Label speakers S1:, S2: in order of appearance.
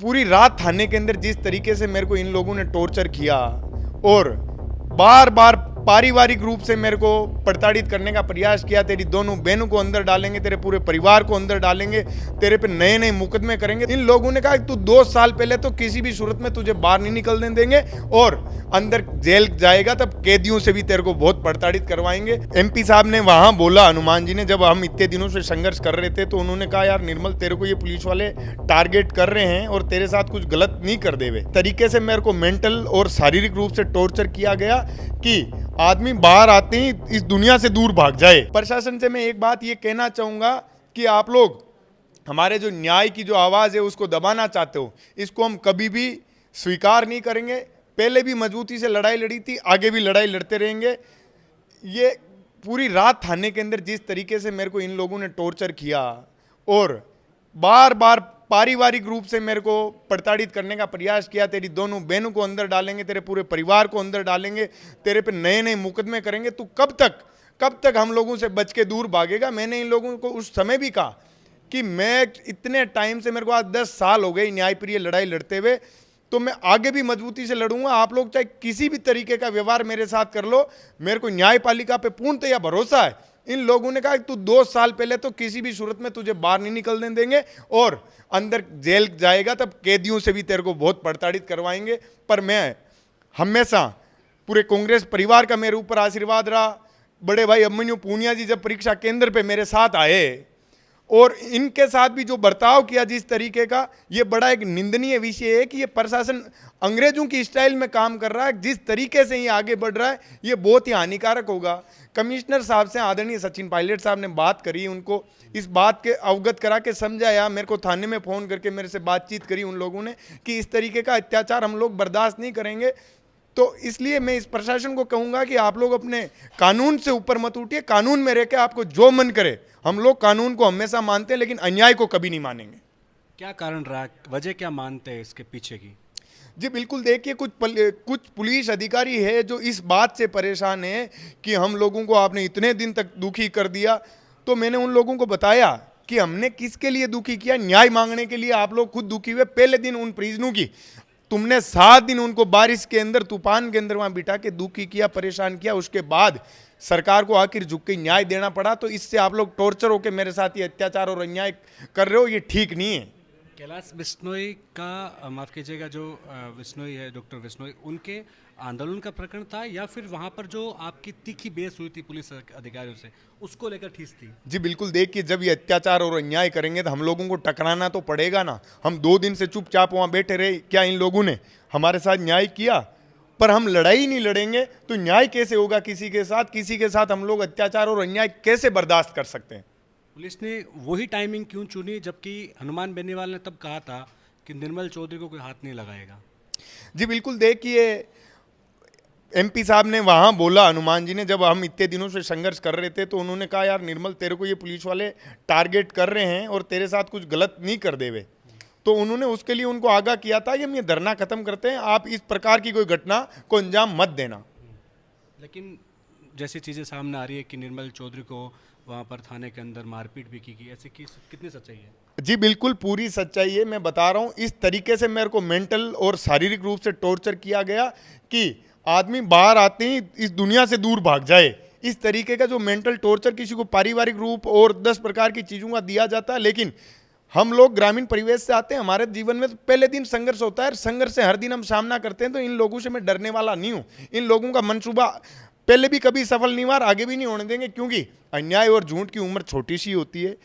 S1: पूरी रात थाने के अंदर जिस तरीके से मेरे को इन लोगों ने टॉर्चर किया और बार बार पारिवारिक रूप से मेरे को प्रताड़ित करने का प्रयास किया, तेरी दोनों बहनों को अंदर डालेंगे, तेरे पूरे परिवार को अंदर डालेंगे, तेरे पे नए नए मुकदमे करेंगे। इन लोगों ने कहा कि तू 2 साल पहले तो किसी भी सूरत में तुझे बाहर नहीं निकलने देंगे और अंदर जेल जाएगा तब कैदियों से भी तेरे को बहुत प्रताड़ित करवाएंगे। एमपी साहब ने वहां बोला, हनुमान जी ने, जब हम इतने दिनों से संघर्ष कर रहे थे तो उन्होंने कहा यार निर्मल, तेरे को ये पुलिस वाले टारगेट कर रहे हैं और तेरे साथ कुछ गलत नहीं कर देवे। तरीके से मेरे को मेंटल और शारीरिक रूप से टॉर्चर किया गया कि आदमी बाहर आते ही इस दुनिया से दूर भाग जाए। प्रशासन से मैं एक बात ये कहना चाहूँगा कि आप लोग हमारे जो न्याय की जो आवाज़ है उसको दबाना चाहते हो, इसको हम कभी भी स्वीकार नहीं करेंगे। पहले भी मजबूती से लड़ाई लड़ी थी, आगे भी लड़ाई लड़ते रहेंगे। ये पूरी रात थाने के अंदर जिस तरीके से मेरे को इन लोगों ने टॉर्चर किया और बार बार पारिवारिक रूप से मेरे को प्रताड़ित करने का प्रयास किया, तेरी दोनों बहनों को अंदर डालेंगे, तेरे पूरे परिवार को अंदर डालेंगे, तेरे पे नए नए मुकदमे करेंगे, तू कब तक हम लोगों से बच के दूर भागेगा। मैंने इन लोगों को उस समय भी कहा कि मैं इतने टाइम से, मेरे को आज 10 साल हो गए न्यायप्रिय लड़ाई लड़ते हुए, तो मैं आगे भी मजबूती से लड़ूंगा। आप लोग चाहे किसी भी तरीके का व्यवहार मेरे साथ कर लो, मेरे को न्यायपालिका पे पूर्णतया भरोसा है। इन लोगों ने कहा कि तू 2 साल पहले तो किसी भी सूरत में तुझे बाहर नहीं निकलने देंगे और अंदर जेल जाएगा तब कैदियों से भी तेरे को बहुत प्रताड़ित करवाएंगे। पर मैं हमेशा, पूरे कांग्रेस परिवार का मेरे ऊपर आशीर्वाद रहा। बड़े भाई अभिमन्यु पूनिया जी जब परीक्षा केंद्र पे मेरे साथ आए और इनके साथ भी जो बर्ताव किया जिस तरीके का, ये बड़ा एक निंदनीय विषय है कि ये प्रशासन अंग्रेजों की स्टाइल में काम कर रहा है। जिस तरीके से ये आगे बढ़ रहा है ये बहुत ही हानिकारक होगा। कमिश्नर साहब से आदरणीय सचिन पायलट साहब ने बात करी, उनको इस बात के अवगत करा के समझाया। मेरे को थाने में फ़ोन करके मेरे से बातचीत करी उन लोगों ने कि इस तरीके का अत्याचार हम लोग बर्दाश्त नहीं करेंगे। तो इसलिए मैं इस प्रशासन को कहूँगा कि आप लोग अपने कानून से ऊपर मत उठिए। कानून में रह के आपको जो मन करे, हम लोग कानून को हमेशा मानते हैं लेकिन अन्याय को कभी नहीं मानेंगे।
S2: क्या कारण रहा, वजह क्या मानते हैं इसके पीछे की?
S1: जी बिल्कुल, देखिए कुछ पुलिस अधिकारी है जो इस बात से परेशान है कि हम लोगों को आपने इतने दिन तक दुखी कर दिया। तो मैंने उन लोगों को बताया कि हमने किसके लिए दुखी किया, न्याय मांगने के लिए। आप लोग खुद दुखी हुए। पहले दिन उन प्रिजनों की तुमने 7 दिन उनको बारिश के अंदर, तूफान के अंदर वहां बिठा के दुखी किया, परेशान किया। उसके बाद सरकार को आखिर झुक के न्याय देना पड़ा। तो इससे आप लोग टॉर्चर होकर मेरे साथ ये अत्याचार और अन्याय कर रहे हो, ये ठीक नहीं है।
S2: कैलाश बिश्नोई का, माफ़ कीजिएगा, जो बिश्नोई है, डॉक्टर बिश्नोई, उनके आंदोलन का प्रकरण था या फिर वहाँ पर जो आपकी तीखी बहस हुई थी पुलिस अधिकारियों से, उसको लेकर ठीस थी?
S1: जी बिल्कुल, देखिए जब ये अत्याचार और अन्याय करेंगे तो हम लोगों को टकराना तो पड़ेगा ना। हम 2 दिन से चुपचाप वहाँ बैठे रहे, क्या इन लोगों ने हमारे साथ न्याय किया? पर हम लड़ाई नहीं लड़ेंगे तो न्याय कैसे होगा किसी के साथ? किसी के साथ हम लोग अत्याचार और अन्याय कैसे बर्दाश्त कर सकते हैं?
S2: पुलिस ने वही टाइमिंग क्यों चुनी जबकि हनुमान बेनीवाल ने तब कहा था कि निर्मल चौधरी को कोई हाथ नहीं लगाएगा?
S1: जी बिल्कुल, देखिए एमपी साहब ने वहाँ बोला, हनुमान जी ने, जब हम इतने दिनों से संघर्ष कर रहे थे तो उन्होंने कहा यार निर्मल, तेरे को ये पुलिस वाले टारगेट कर रहे हैं और तेरे साथ कुछ गलत नहीं कर देवे। तो उन्होंने उसके लिए उनको आगाह किया था कि हम ये धरना खत्म करते हैं, आप इस प्रकार की कोई घटना को अंजाम मत देना।
S2: लेकिन जैसी चीज़ें सामने आ रही है कि निर्मल चौधरी को वहाँ पर थाने के अंदर मारपीट भी की गई, ऐसी कितनी सच्चाई है?
S1: जी बिल्कुल, पूरी सच्चाई है। मैं बता रहा हूँ, इस तरीके से मेरे को मेंटल और शारीरिक रूप से टॉर्चर किया गया कि आदमी बाहर आते ही इस दुनिया से दूर भाग जाए। इस तरीके का जो मेंटल टॉर्चर किसी को पारिवारिक रूप और 10 प्रकार की चीज़ों का दिया जाता है। लेकिन हम लोग ग्रामीण परिवेश से आते हैं, हमारे जीवन में तो पहले दिन संघर्ष होता है, संघर्ष से हर दिन हम सामना करते हैं। तो इन लोगों से मैं डरने वाला नहीं हूँ। इन लोगों का मंसूबा पहले भी कभी सफल नहीं हुआ, आगे भी नहीं होने देंगे, क्योंकि अन्याय और झूठ की उम्र छोटी सी होती है।